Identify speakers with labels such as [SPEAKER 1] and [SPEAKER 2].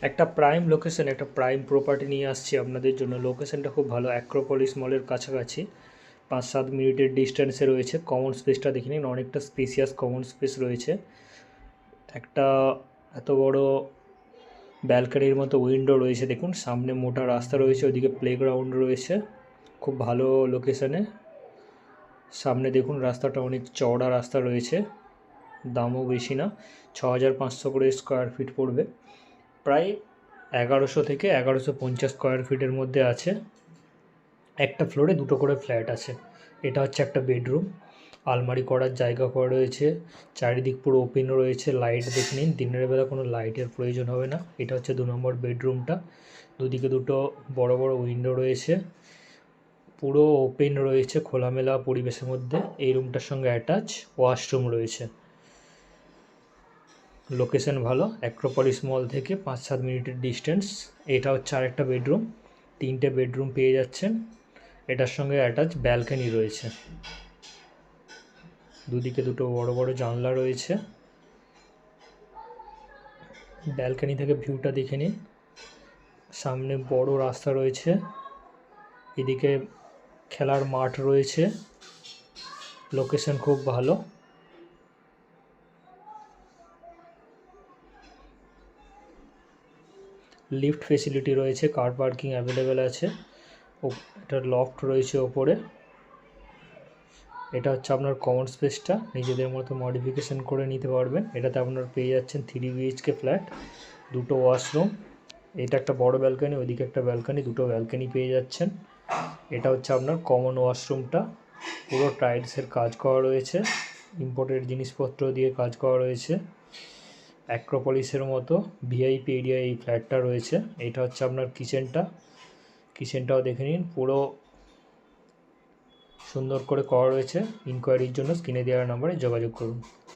[SPEAKER 1] একটা prime location, একটা prime property নিয়ে আসছি আপনাদের জন্য। লোকেশনটা খুব ভালো, অ্যাক্রোপলিস মলের কাছাকাছি 5-7 মিনিটের ডিস্টেন্সে রয়েছে। কমন স্পেসটা দেখে নিন, অনেকটা স্পেসিয়াস কমন স্পেস রয়েছে। একটা এত বড় ব্যালকানির মতো উইন্ডো রয়েছে, দেখুন সামনে মোটা রাস্তা রয়েছে, ওইদিকে প্লেগ্রাউন্ড রয়েছে। খুব ভালো লোকেশনে। সামনে দেখুন রাস্তাটা অনেক চওড়া রাস্তা রয়েছে, দামও বেশি না, 6500 করে স্কোয়ার ফিট পড়বে। প্রায় 1100 থেকে 1150 স্কোয়ার ফিটের মধ্যে আছে। একটা ফ্লোরে দুটো করে ফ্ল্যাট আছে। এটা হচ্ছে একটা বেডরুম, আলমারি করার জায়গা করা রয়েছে, চারিদিক পুরো ওপেন রয়েছে। লাইট দেখে নিন, দিনের বেলা কোনো লাইটের প্রয়োজন হবে না। এটা হচ্ছে 2 নম্বর বেডরুমটা, দুদিকে দুটো বড় বড় উইন্ডো রয়েছে, পুরো ওপেন রয়েছে খোলামেলা পরিবেশের মধ্যে। এই রুমটার সঙ্গে অ্যাটাচ ওয়াশরুম রয়েছে। লোকেশন ভালো, অ্যাক্রোপলিস মল থেকে 5-7 মিনিটের ডিস্টেন্স। এটা হচ্ছে আরেকটা বেডরুম, 3টে বেডরুম পেয়ে যাচ্ছেন। এটার সঙ্গে অ্যাটাচ ব্যালকনি রয়েছে, দুদিকে দুটো বড় বড় জানলা রয়েছে। ব্যালকনি থেকে ভিউটা দেখে নিন, সামনে বড় রাস্তা রয়েছে, এদিকে খেলার মাঠ রয়েছে। লোকেশন খুব ভালো। লিফট ফেসিলিটি রয়েছে, কার পার্কিং অ্যাভেলেবেল আছে। এটা লফট রয়েছে ওপরে। এটা হচ্ছে আপনার কমন স্পেসটা, নিজেদের মতো মডিফিকেশন করে নিতে পারবেন। এটাতে আপনার পেয়ে যাচ্ছেন 3 বিএইচকে ফ্ল্যাট, দুটো ওয়াশরুম। এটা একটা বড় ব্যালকনি, ওইদিকে একটা ব্যালকনি, দুটো ব্যালকনি পেয়ে যাচ্ছেন। এটা হচ্ছে আপনার কমন ওয়াশরুমটা, পুরো টাইলসের কাজ করা রয়েছে, ইম্পোর্টেড জিনিসপত্র দিয়ে কাজ করা রয়েছে। অ্যাক্রোপলিসের মতো ভিআইপি এরিয়ায় এই ফ্ল্যাটটা রয়েছে। এটা হচ্ছে আপনার কিচেনটাও দেখে নিন, পুরো সুন্দর করে করা রয়েছে। ইনকোয়ারির জন্য স্ক্রিনে দেওয়া নাম্বারে যোগাযোগ করুন।